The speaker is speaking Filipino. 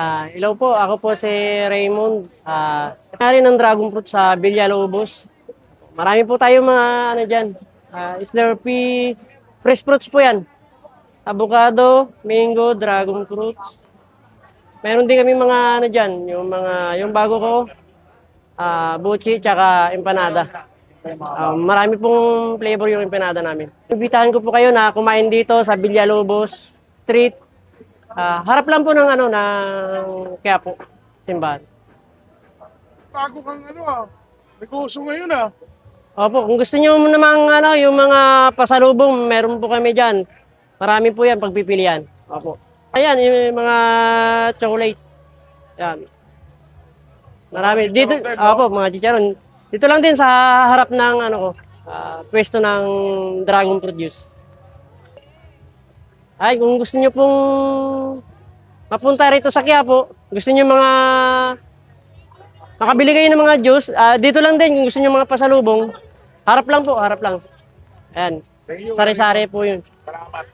Hello po, ako po si Raymond. May ng dragon fruit sa Villalobos. Marami po tayo mga ano dyan. Slurpee, fresh fruits po yan. Avocado, mango, dragon fruits. Meron din kami mga ano dyan, yung bago ko, buchi, tsaka empanada. Marami pong flavor yung empanada namin. Ibitahan ko po kayo na kumain dito sa Villalobos Street. Harap lang po ng Quiapo, simbahan. Bago kang negosyo ngayon Opo, kung gusto niyo namang yung mga pasalubong, meron po kami diyan. Marami po 'yan pagpipilian. Opo. Ayan, yung mga chocolate. Yan. Marami dito. Opo, mga chicharon. Dito lang din sa harap ng pwesto ng dragon fruit juice. Ay, kung gusto niyo pong mapunta rito sa Quiapo, gusto niyo makabili kayo ng mga juice, dito lang din kung gusto niyo mga pasalubong. Harap lang po, harap lang. Ayan. Thank you. Sari-sari po yun. Salamat.